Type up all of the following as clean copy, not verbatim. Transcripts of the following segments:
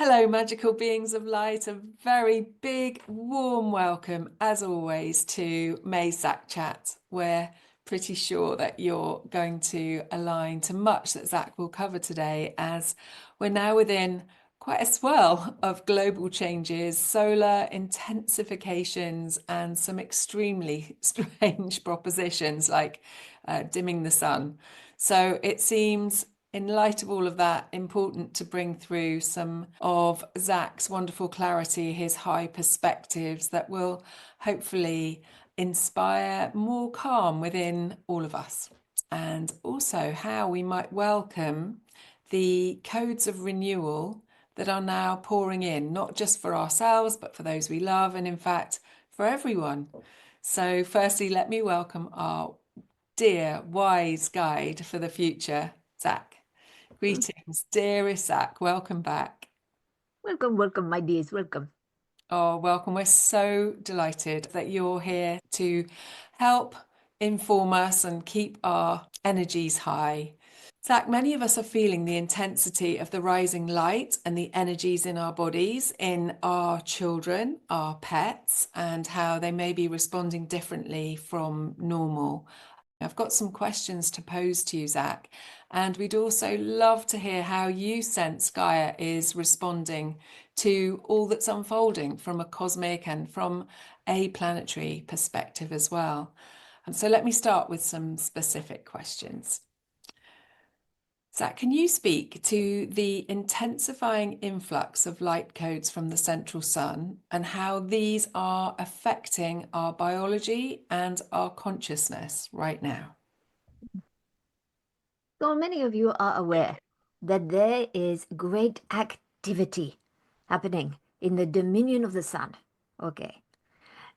Hello, magical beings of light. A very big, warm welcome, as always, to May's Zac Chat. We're pretty sure that you're going to align to much that Zac will cover today, as we're now within quite a swirl of global changes, solar intensifications, and some extremely strange propositions like dimming the sun. So it seems, in light of all of that, important to bring through some of Zac's wonderful clarity, his high perspectives that will hopefully inspire more calm within all of us. And also how we might welcome the codes of renewal that are now pouring in, not just for ourselves, but for those we love, and in fact, for everyone. So firstly, let me welcome our dear wise guide for the future, Zac. Greetings, dearest Zac. Welcome back. Welcome, my dears. Welcome. Oh, welcome. We're so delighted that you're here to help inform us and keep our energies high. Zac, many of us are feeling the intensity of the rising light and the energies in our bodies, in our children, our pets, and how they may be responding differently from normal. I've got some questions to pose to you, Zac, and we'd also love to hear how you sense Gaia is responding to all that's unfolding from a cosmic and from a planetary perspective as well. And so let me start with some specific questions. Zac, can you speak to the intensifying influx of light codes from the central sun and how these are affecting our biology and our consciousness right now? So many of you are aware that there is great activity happening in the dominion of the sun. Okay.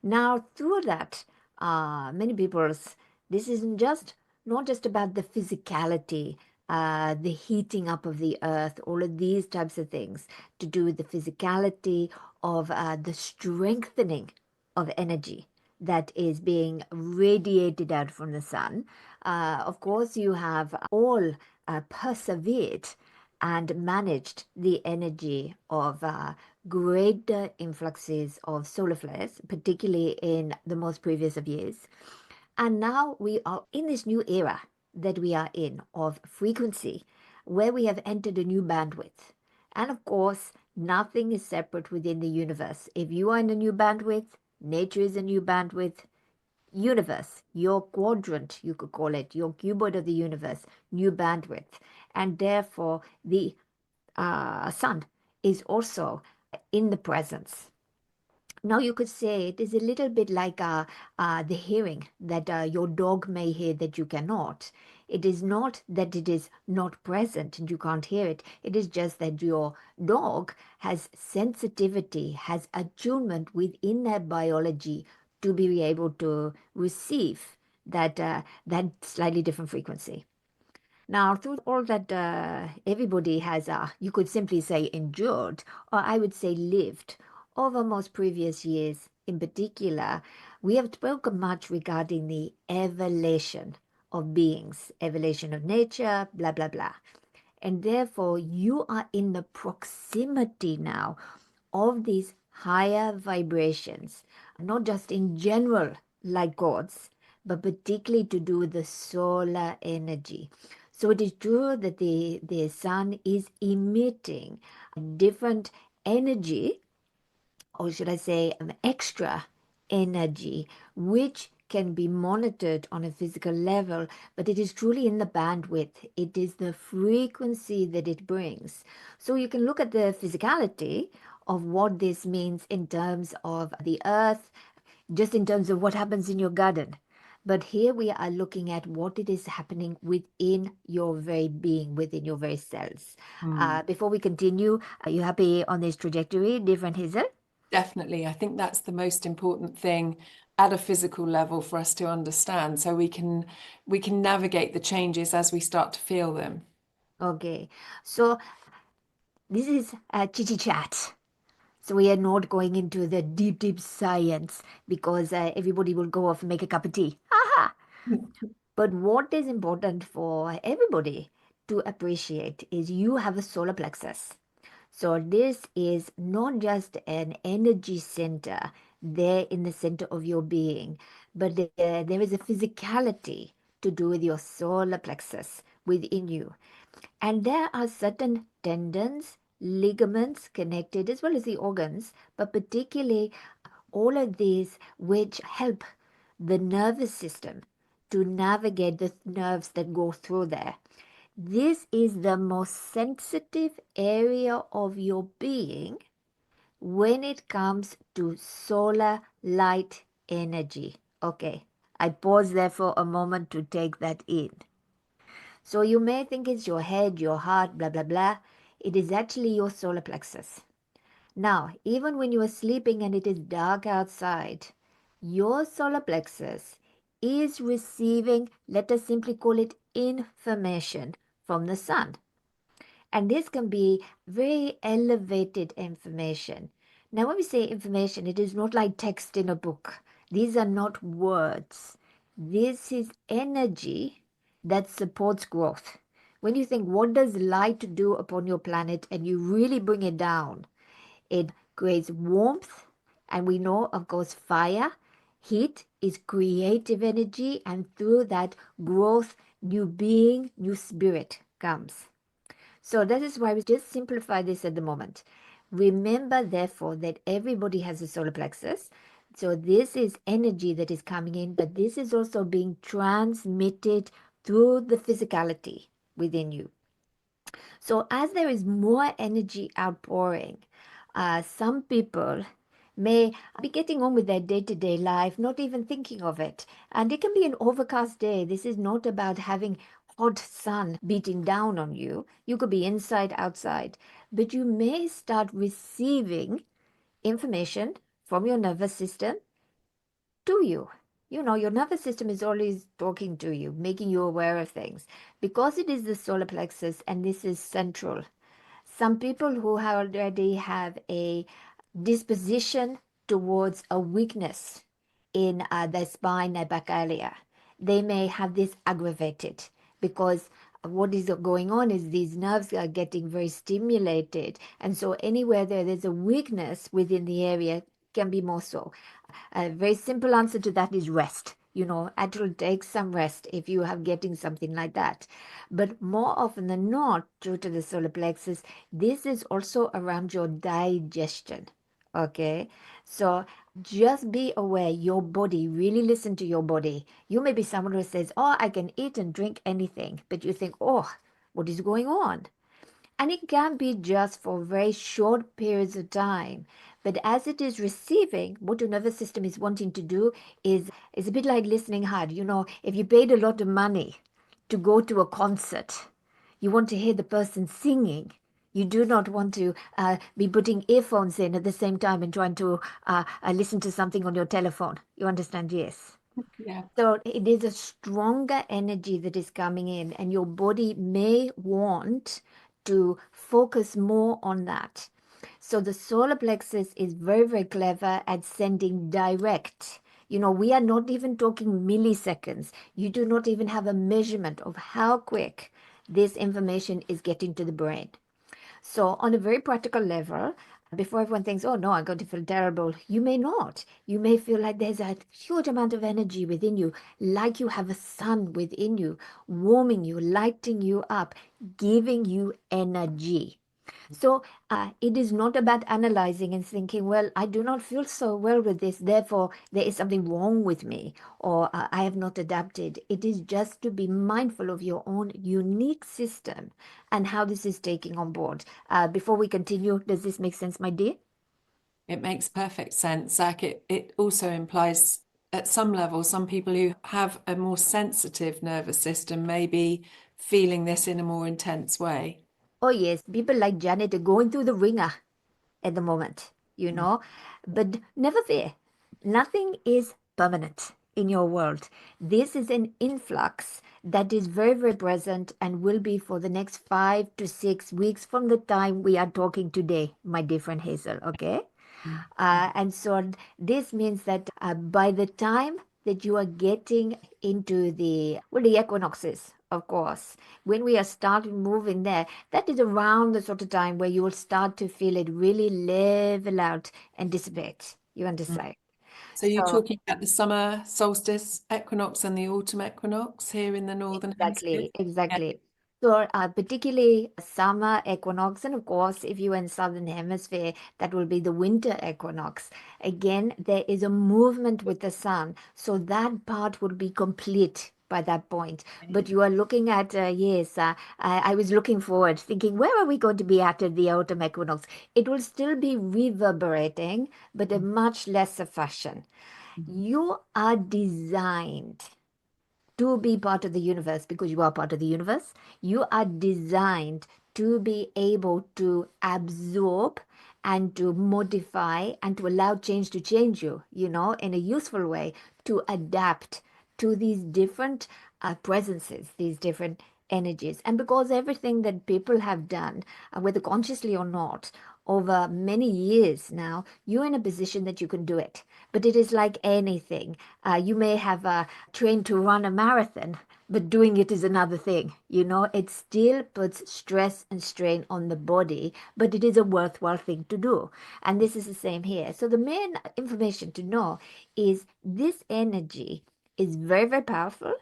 Now, through that, many people's, this isn't just, not just about the physicality, the heating up of the earth, all of these types of things to do with the physicality of the strengthening of energy that is being radiated out from the sun. Of course, you have all persevered and managed the energy of greater influxes of solar flares, particularly in the most previous of years. And now we are in this new era that we are in of frequency, where we have entered a new bandwidth. And of course, nothing is separate within the universe. If you are in a new bandwidth, nature is a new bandwidth, universe, your quadrant, you could call it, your cuboid of the universe, new bandwidth. And therefore, the sun is also in the presence. Now you could say it is a little bit like the hearing that your dog may hear that you cannot. It is not that it is not present and you can't hear it. It is just that your dog has sensitivity, has attunement within their biology to be able to receive that slightly different frequency. Now, through all that everybody has, you could simply say endured, or I would say lived, over most previous years in particular, we have spoken much regarding the evalation of beings, evalation of nature, blah, blah, blah. And therefore, you are in the proximity now of these higher vibrations, not just in general like gods, but particularly to do with the solar energy. So it is true that the sun is emitting a different energy, or should I say, extra energy, which can be monitored on a physical level, but it is truly in the bandwidth. It is the frequency that it brings. So you can look at the physicality of what this means in terms of the earth, just in terms of what happens in your garden. But here we are looking at what it is happening within your very being, within your very cells. Before we continue, are you happy on this trajectory, different Hazel? Definitely. I think that's the most important thing at a physical level for us to understand, so we can navigate the changes as we start to feel them. Okay, so this is a chitty chat. So we are not going into the deep science because everybody will go off and make a cup of tea. Aha! But what is important for everybody to appreciate is you have a solar plexus. So this is not just an energy center there in the center of your being, but there is a physicality to do with your solar plexus within you. And there are certain tendons, ligaments connected, as well as the organs, but particularly all of these which help the nervous system to navigate the nerves that go through there. This is the most sensitive area of your being when it comes to solar light energy. Okay, I pause there for a moment to take that in. So you may think it's your head, your heart, blah, blah, blah. It is actually your solar plexus. Now, even when you are sleeping and it is dark outside, your solar plexus is receiving, let us simply call it information from the sun. And this can be very elevated information. Now, when we say information, it is not like text in a book. These are not words. This is energy that supports growth. When you think, what does light do upon your planet, and you really bring it down, it creates warmth. And we know, of course, fire, heat is creative energy. And through that growth, new being, new spirit comes. So that is why we just simplify this at the moment. Remember, therefore, that everybody has a solar plexus. So this is energy that is coming in, but this is also being transmitted through the physicality within you. So as there is more energy outpouring, some people may be getting on with their day-to-day life, not even thinking of it. And it can be an overcast day. This is not about having hot sun beating down on you. You could be inside, outside, but you may start receiving information from your nervous system to you. You know, your nervous system is always talking to you, making you aware of things. Because it is the solar plexus and this is central, some people who already have a disposition towards a weakness in their spine, their back area, they may have this aggravated because what is going on is these nerves are getting very stimulated. And so anywhere there's a weakness within the area can be more so. A very simple answer to that is rest. You know, it will take some rest if you are getting something like that. But more often than not, due to the solar plexus, this is also around your digestion. Okay, so just be aware your body, really listen to your body. You may be someone who says, oh, I can eat and drink anything, but you think, oh, what is going on? And it can be just for very short periods of time. But as it is receiving, what your nervous system is wanting to do is a bit like listening hard. You know, if you paid a lot of money to go to a concert, you want to hear the person singing. You do not want to be putting earphones in at the same time and trying to listen to something on your telephone. You understand? Yes. Yeah. So it is a stronger energy that is coming in, and your body may want to focus more on that. So the solar plexus is very, very clever at sending direct. You know, we are not even talking milliseconds. You do not even have a measurement of how quick this information is getting to the brain. So, on a very practical level, before everyone thinks, oh no, I'm going to feel terrible, you may not. You may feel like there's a huge amount of energy within you, like you have a sun within you, warming you, lighting you up, giving you energy. So it is not about analyzing and thinking, well, I do not feel so well with this, therefore there is something wrong with me, or I have not adapted. It is just to be mindful of your own unique system and how this is taking on board. Before we continue, does this make sense, my dear? It makes perfect sense, Zach. It also implies at some level, some people who have a more sensitive nervous system may be feeling this in a more intense way. Oh, yes, people like Janet are going through the ringer at the moment, you Mm. know. But never fear, nothing is permanent in your world. This is an influx that is very, very present and will be for the next 5 to 6 weeks from the time we are talking today, my dear friend Hazel, okay? Mm. And so this means that by the time that you are getting into the equinoxes, of course, when we are starting moving there, that is around the sort of time where you will start to feel it really level out and dissipate. You Mm. understand? So you're So talking about the summer solstice equinox and the autumn equinox here in the Northern Hemisphere? exactly, Yeah. exactly. So, particularly summer equinox, and of course, if you're in southern hemisphere, that will be the winter equinox. Again, there is a movement with the sun, so that part will be complete by that point. But you are looking at yes, I was looking forward, thinking, where are we going to be at the autumn equinox? It will still be reverberating, but in much lesser fashion. Mhm. You are designed to be part of the universe because you are part of the universe. You are designed to be able to absorb and to modify and to allow change to change you, in a useful way, to adapt to these different presences, these different energies. And because everything that people have done, whether consciously or not, over many years now, you're in a position that you can do it. But it is like anything. You may have trained to run a marathon, but doing it is another thing. It still puts stress and strain on the body, but it is a worthwhile thing to do. And this is the same here. So the main information to know is this energy is very, very powerful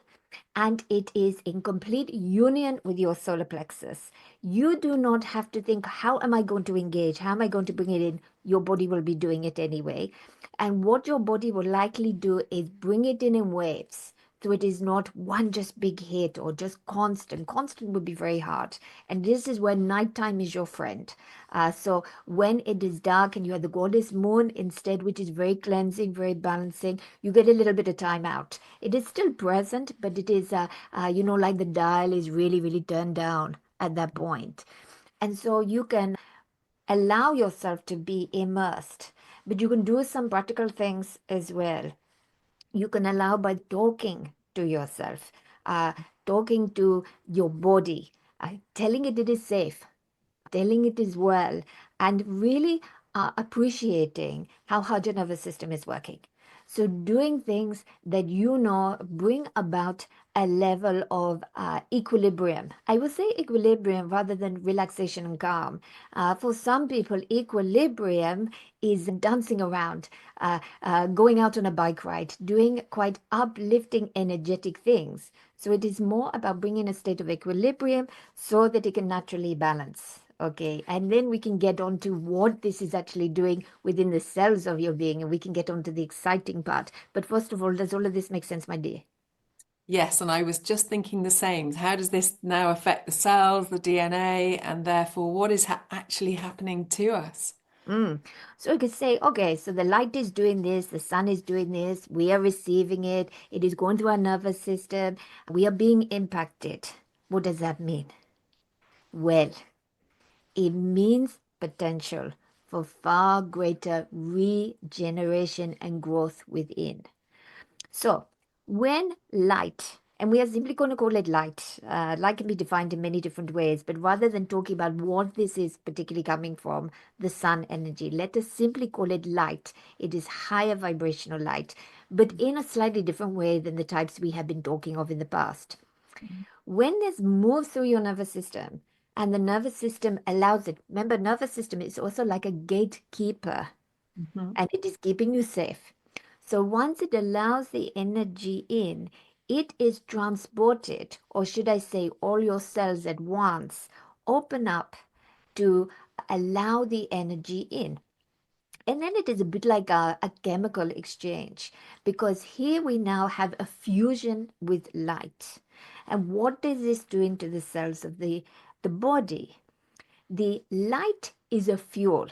and it is in complete union with your solar plexus. You do not have to think, how am I going to engage? How am I going to bring it in? Your body will be doing it anyway. And what your body will likely do is bring it in waves. So it is not one just big hit or just constant. Constant would be very hard. And this is where nighttime is your friend. So when it is dark and you have the goddess moon instead, which is very cleansing, very balancing, you get a little bit of time out. It is still present, but it is, like the dial is really, really turned down at that point. And so you can allow yourself to be immersed, but you can do some practical things as well. You can allow by talking to yourself, uh, talking to your body, telling it is safe, telling it is well, and really appreciating how hard your nervous system is working. So, doing things that bring about a level of equilibrium. I would say equilibrium rather than relaxation and calm. For some people, equilibrium is dancing around, going out on a bike ride, doing quite uplifting, energetic things. So, it is more about bringing a state of equilibrium so that it can naturally balance. Okay, and then we can get on to what this is actually doing within the cells of your being, and we can get on to the exciting part. But first of all, does all of this make sense, my dear? Yes, and I was just thinking the same. How does this now affect the cells, the DNA, and therefore what is actually happening to us? Mm. So you could say, okay, so the light is doing this, the sun is doing this, we are receiving it, it is going through our nervous system, we are being impacted. What does that mean? Well, it means potential for far greater regeneration and growth within. So, when light, and we are simply going to call it light, light can be defined in many different ways, but rather than talking about what this is particularly coming from, the sun energy, let us simply call it light. It is higher vibrational light, but in a slightly different way than the types we have been talking of in the past. When this moves through your nervous system, and the nervous system allows it, remember, nervous system is also like a gatekeeper Mhm. and it is keeping you safe. So once it allows the energy in, it is transported, or should I say, all your cells at once open up to allow the energy in. And then it is a bit like a chemical exchange because here we now have a fusion with light. And what is this doing to the cells of the body? The light is a fuel.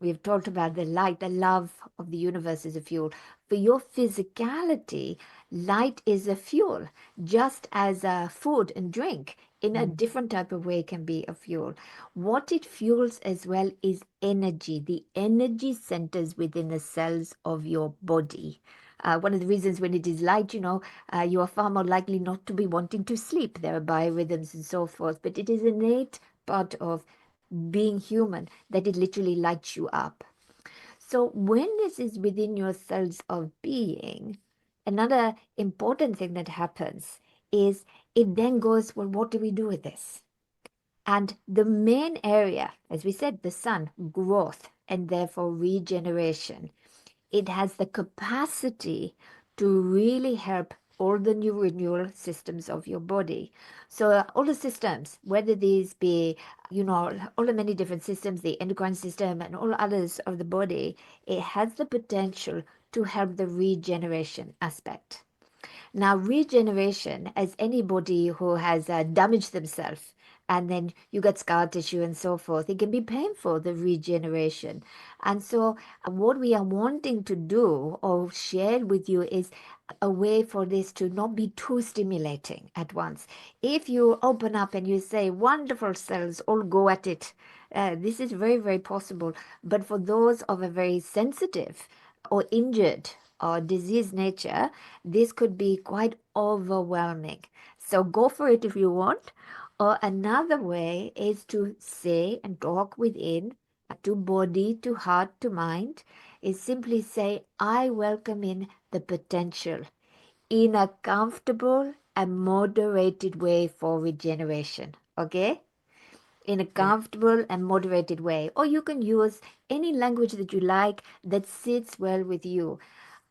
We've talked about the light, the love of the universe is a fuel. For your physicality, light is a fuel, just as food and drink in a different type of way can be a fuel. What it fuels as well is energy, the energy centers within the cells of your body. One of the reasons when it is light, you are far more likely not to be wanting to sleep. There are biorhythms and so forth, but it is innate part of being human that it literally lights you up. So when this is within your cells of being, another important thing that happens is it then goes, well, what do we do with this? And the main area, as we said, the sun, growth, and therefore regeneration, it has the capacity to really help all the new renewal systems of your body. So all the systems, whether these be, all the many different systems, the endocrine system and all others of the body, it has the potential to help the regeneration aspect. Now, regeneration, as anybody who has damaged themselves, and then you get scar tissue and so forth, it can be painful, the regeneration. And so, what we are wanting to do or share with you is a way for this to not be too stimulating at once. If you open up and you say, wonderful cells, all go at it, this is very, very possible. But for those of a very sensitive or injured or disease nature, this could be quite overwhelming. So go for it if you want. Or another way is to say and talk within, to body, to heart, to mind, is simply say, I welcome in the potential in a comfortable and moderated way for regeneration. Okay? In a Yeah. comfortable and moderated way. Or you can use any language that you like that sits well with you.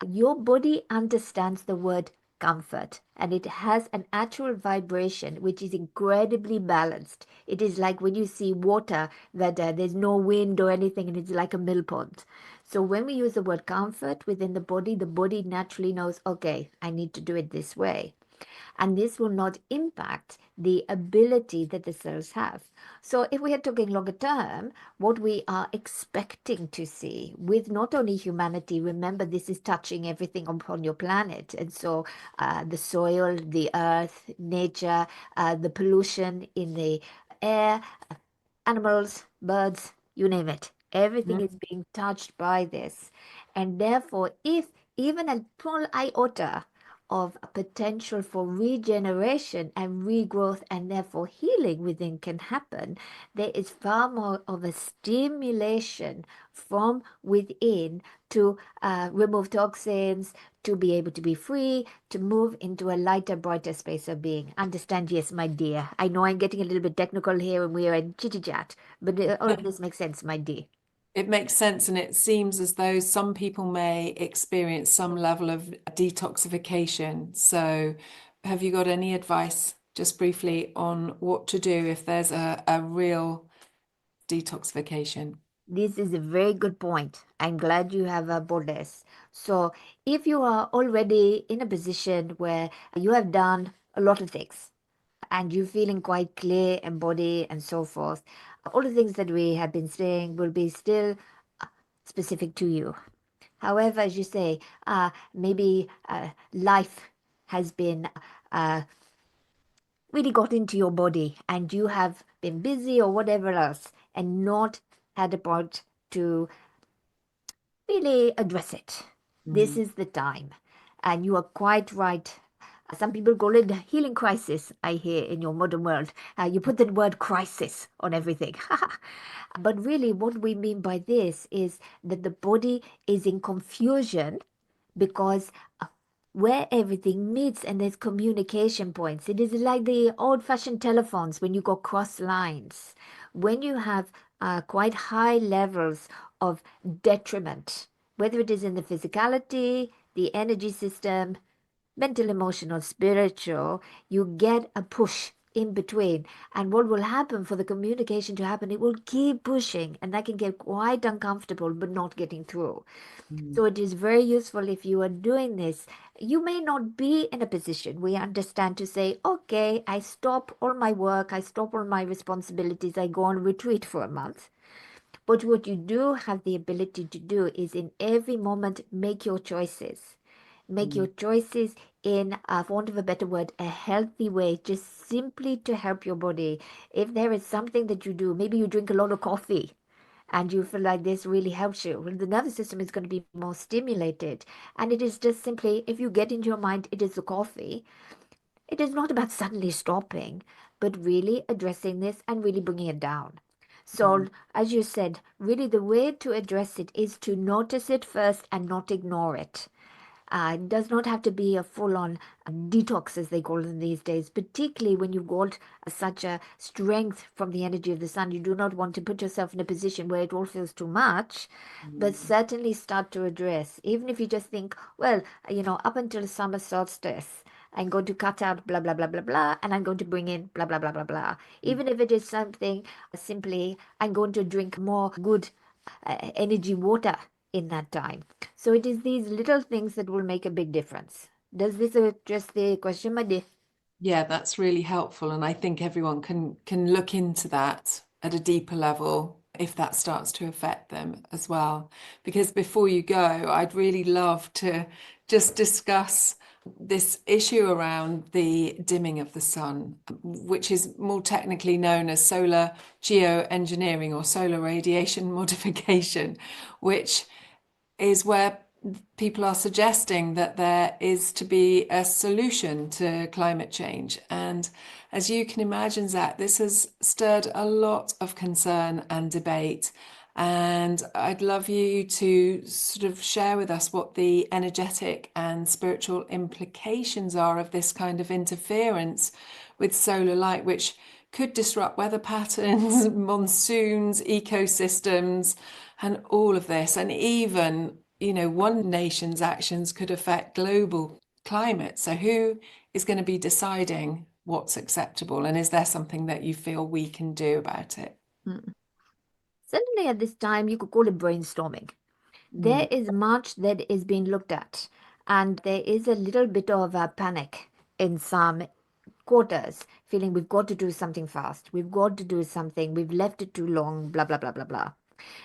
Your body understands the word comfort, and it has an actual vibration which is incredibly balanced. It is like when you see water that there's no wind or anything and it's like a mill pond. So when we use the word comfort within the body naturally knows, okay, I need to do it this way, and this will not impact the ability that the cells have. So if we are talking longer term, what we are expecting to see with not only humanity, remember this is touching everything upon your planet. And so the soil, the earth, nature, the pollution in the air, animals, birds, you name it. Everything Mm. is being touched by this. And therefore, if even a small iota of potential for regeneration and regrowth and therefore healing within can happen, there is far more of a stimulation from within to remove toxins, to be able to be free, to move into a lighter, brighter space of being. Understand, yes, my dear. I know I'm getting a little bit technical here and we are in chitty chat, but all of this makes sense, my dear. It makes sense, and it seems as though some people may experience some level of detoxification. So, have you got any advice, just briefly, on what to do if there's a real detoxification? This is a very good point. I'm glad you have brought this. So, if you are already in a position where you have done a lot of things and you're feeling quite clear in body and so forth, all the things that we have been saying will be still specific to you. However, as you say, maybe life has been really got into your body and you have been busy or whatever else and not had a part to really address it. This Mm. is the time. And you are quite right. Some people call it healing crisis, I hear in your modern world. You put the word crisis on everything. But really, what we mean by this is that the body is in confusion because where everything meets and there's communication points. It is like the old-fashioned telephones when you go cross lines. When you have quite high levels of detriment, whether it is in the physicality, the energy system, mental, emotional, spiritual, you get a push in between. And what will happen for the communication to happen, it will keep pushing, and that can get quite uncomfortable, but not getting through. Mm. So it is very useful if you are doing this. You may not be in a position, we understand, to say, okay, I stop all my work, I stop all my responsibilities, I go on retreat for a month. But what you do have the ability to do is in every moment make your choices. Make your Mm. choices in, for want of a better word, a healthy way, just simply to help your body. If there is something that you do, maybe you drink a lot of coffee and you feel like this really helps you, well, the nervous system is going to be more stimulated. And it is just simply, if you get into your mind, it is the coffee. It is not about suddenly stopping, but really addressing this and really bringing it down. Mm. So, as you said, really the way to address it is to notice it first and not ignore it. It does not have to be a full-on detox, as they call them these days, particularly when you've got such a strength from the energy of the sun. You do not want to put yourself in a position where it all feels too much, but Mm. certainly start to address. Even if you just think, well, up until summer solstice, I'm going to cut out blah, blah, blah, blah, blah, and I'm going to bring in blah, blah, blah, blah, blah. Even if it is something simply, I'm going to drink more good energy water in that time. So it is these little things that will make a big difference. Does this address the question, my dear? Yeah, that's really helpful, and I think everyone can look into that at a deeper level if that starts to affect them as well. Because before you go, I'd really love to just discuss this issue around the dimming of the sun, which is more technically known as solar geoengineering or solar radiation modification, which is where people are suggesting that there is to be a solution to climate change. And as you can imagine, Zach, this has stirred a lot of concern and debate. And I'd love you to sort of share with us what the energetic and spiritual implications are of this kind of interference with solar light, which could disrupt weather patterns, monsoons, ecosystems, and all of this. And even, one nation's actions could affect global climate. So who is going to be deciding what's acceptable? And is there something that you feel we can do about it? Mm. Certainly at this time, you could call it brainstorming. Mm. There is much that is being looked at, and there is a little bit of a panic in some quarters, feeling we've got to do something fast, we've got to do something, we've left it too long, blah, blah, blah, blah, blah.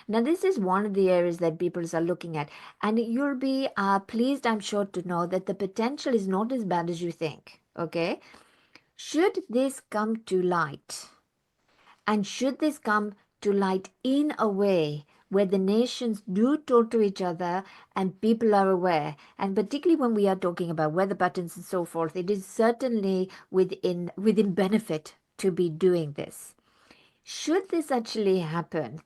Now, this is one of the areas that people are looking at, and you'll be pleased, I'm sure, to know that the potential is not as bad as you think. Okay, should this come to light, and should this come to light in a way where the nations do talk to each other and people are aware, and particularly when we are talking about weather patterns and so forth, it is certainly within benefit to be doing this. Should this actually happen,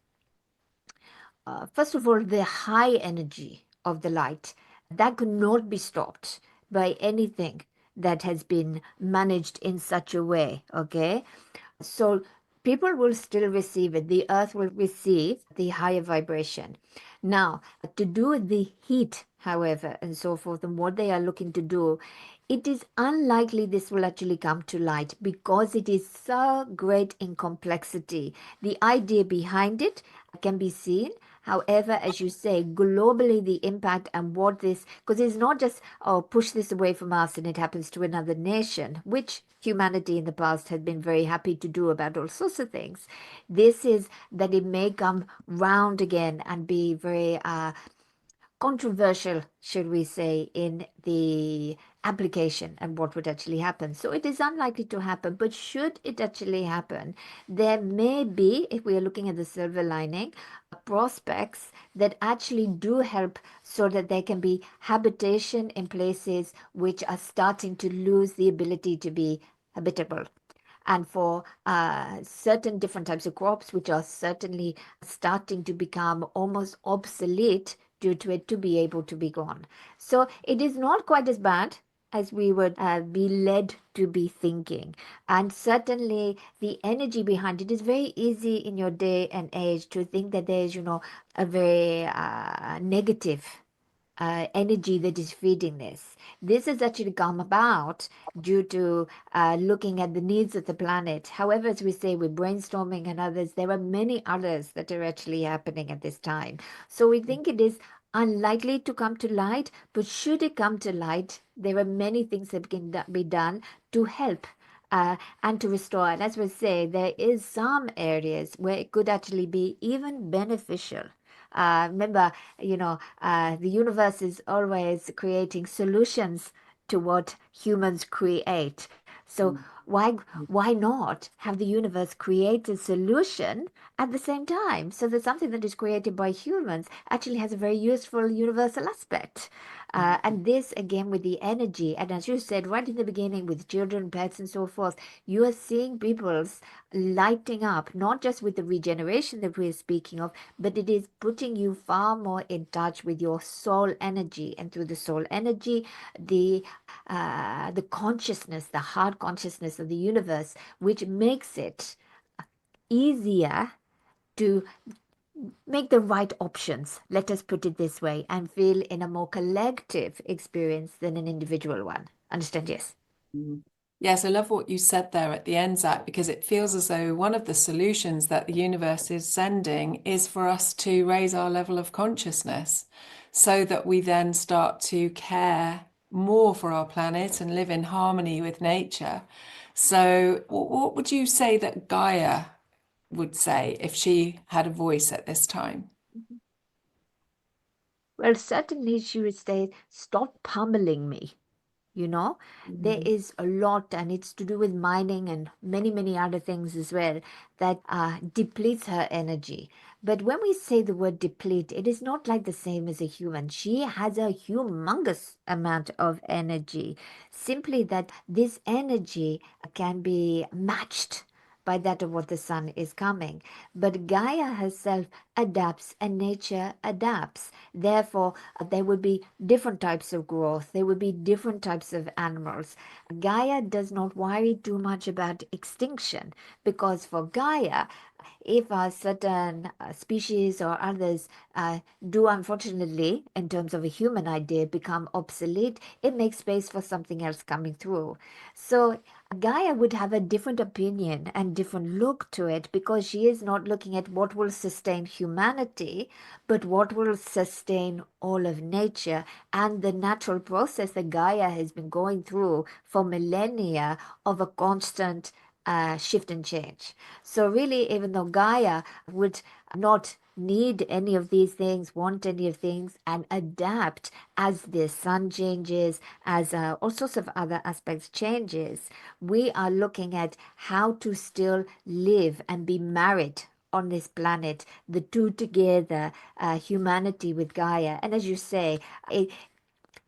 first of all, the high energy of the light that could not be stopped by anything that has been managed in such a way. Okay, so people will still receive it. The earth will receive the higher vibration. Now, to do the heat, however, and so forth, and what they are looking to do, it is unlikely this will actually come to light because it is so great in complexity. The idea behind it can be seen. However, as you say, globally, the impact and what this, because it's not just, oh, push this away from us and it happens to another nation, which humanity in the past has been very happy to do about all sorts of things. This is that it may come round again and be very controversial, should we say, in the application and what would actually happen. So it is unlikely to happen, but should it actually happen, there may be, if we are looking at the silver lining, prospects that actually do help so that there can be habitation in places which are starting to lose the ability to be habitable, and for certain different types of crops, which are certainly starting to become almost obsolete due to it to be able to be gone. So it is not quite as bad as we would be led to be thinking. And certainly the energy behind it is very easy in your day and age to think that there's, a very negative energy that is feeding this. This has actually come about due to looking at the needs of the planet. However, as we say, with brainstorming and others, there are many others that are actually happening at this time. So we think it is unlikely to come to light, but should it come to light, there are many things that can be done to help. And to restore. And as we say, there is some areas where it could actually be even beneficial. Remember, the universe is always creating solutions to what humans create. So Why not have the universe create a solution at the same time so that something that is created by humans actually has a very useful universal aspect? And this again with the energy, and as you said right in the beginning, with children, pets, and so forth, you are seeing people's lighting up, not just with the regeneration that we're speaking of, but it is putting you far more in touch with your soul energy. And through the soul energy, the consciousness, the heart consciousness of the universe, which makes it easier to make the right options, let us put it this way, and feel in a more collective experience than an individual one. Understand? Yes. Mm. Yes, I love what you said there at the end, Zach, because it feels as though one of the solutions that the universe is sending is for us to raise our level of consciousness so that we then start to care more for our planet and live in harmony with nature. So, what would you say that Gaia would say if she had a voice at this time? Well, certainly she would say, stop pummeling me. There Mm, is a lot, and it's to do with mining and many, many other things as well, that depletes her energy. But when we say the word deplete, it is not like the same as a human. She has a humongous amount of energy, simply that this energy can be matched by that of what the sun is coming. But Gaia herself adapts and nature adapts. Therefore, there would be different types of growth, there would be different types of animals. Gaia does not worry too much about extinction, because for Gaia, if a certain species or others do unfortunately, in terms of a human idea, become obsolete, it makes space for something else coming through. So Gaia would have a different opinion and different look to it, because she is not looking at what will sustain humanity, but what will sustain all of nature and the natural process that Gaia has been going through for millennia of a constant shift and change. So really, even though Gaia would not need any of these things, want any of things, and adapt as the sun changes, as all sorts of other aspects changes, we are looking at how to still live and be married on this planet, the two together, humanity with Gaia. And as you say, it,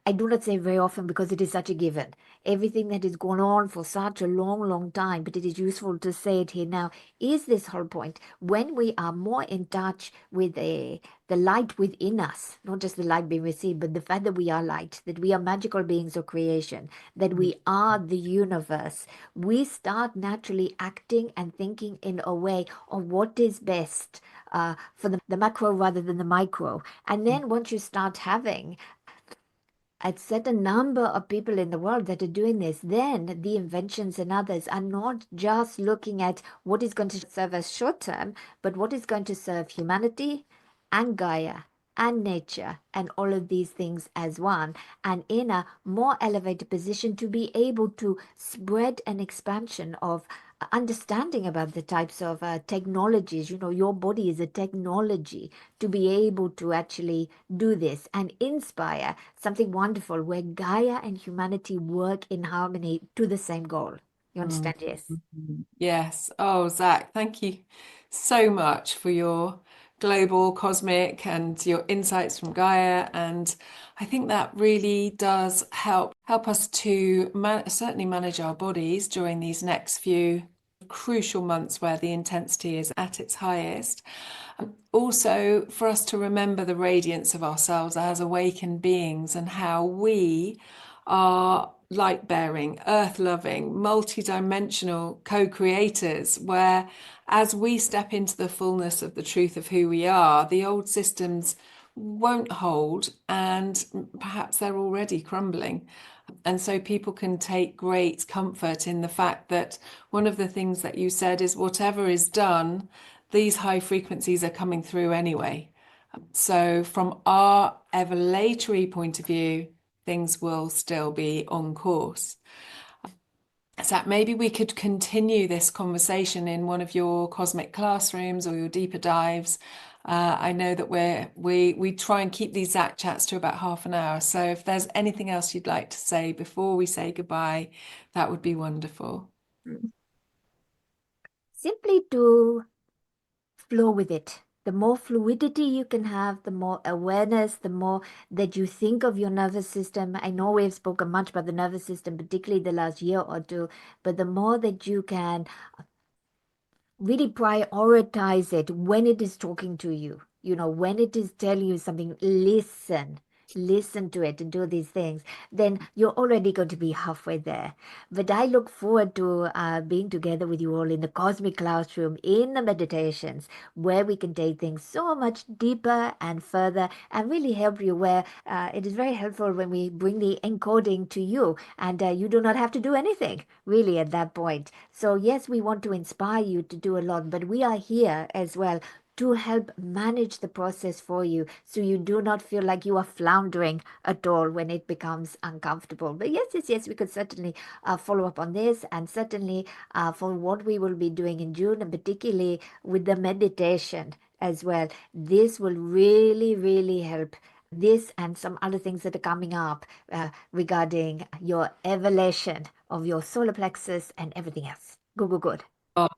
I do not say very often because it is such a given. Everything that has gone on for such a long, long time, but it is useful to say it here now, is this whole point. When we are more in touch with the light within us, not just the light being received, but the fact that we are light, that we are magical beings of creation, that mm, we are the universe, we start naturally acting and thinking in a way of what is best for the macro rather than the micro. And mm, then once you start having a certain number of people in the world that are doing this, then the inventions and others are not just looking at what is going to serve us short term, but what is going to serve humanity and Gaia and nature and all of these things as one, and in a more elevated position to be able to spread an expansion of understanding about the types of technologies. Your body is a technology to be able to actually do this and inspire something wonderful where Gaia and humanity work in harmony to the same goal. You mm, understand? Yes. yes. Oh, Zach, thank you so much for your global, cosmic, and your insights from Gaia. And I think that really does help us to certainly manage our bodies during these next few crucial months where the intensity is at its highest. Also, for us to remember the radiance of ourselves as awakened beings and how we are light bearing, earth loving, multi-dimensional co-creators, where as we step into the fullness of the truth of who we are, the old systems won't hold and perhaps they're already crumbling. And so people can take great comfort in the fact that one of the things that you said is whatever is done, these high frequencies are coming through anyway. So from our evaluatory point of view, things will still be on course. Zach, maybe we could continue this conversation in one of your cosmic classrooms or your deeper dives. I know that we try and keep these Zac chats to about half an hour. So if there's anything else you'd like to say before we say goodbye, that would be wonderful. Mm. Simply to flow with it. The more fluidity you can have, the more awareness, the more that you think of your nervous system. I know we've spoken much about the nervous system, particularly the last year or two, but the more that you can really prioritize it when it is talking to you. When it is telling you something, listen to it and do these things, then you're already going to be halfway there. But I look forward to being together with you all in the cosmic classroom, in the meditations, where we can take things so much deeper and further and really help you, where it is very helpful when we bring the encoding to you, and you do not have to do anything really at that point. So yes, we want to inspire you to do a lot, but we are here as well to help manage the process for you, so you do not feel like you are floundering at all when it becomes uncomfortable. But yes, yes, yes, we could certainly follow up on this, and certainly for what we will be doing in June, and particularly with the meditation as well. This will really, really help. This and some other things that are coming up regarding your evalation of your solar plexus and everything else. Good, good, good. Oh,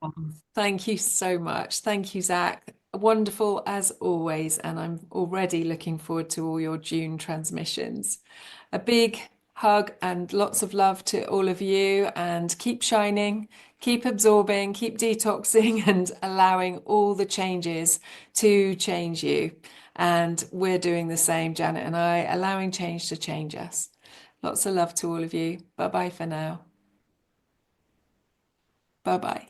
thank you so much. Thank you, Zac. Wonderful as always. And I'm already looking forward to all your June transmissions. A big hug and lots of love to all of you. And keep shining, keep absorbing, keep detoxing, and allowing all the changes to change you. And we're doing the same, Janet and I, allowing change to change us. Lots of love to all of you. Bye bye for now. Bye bye.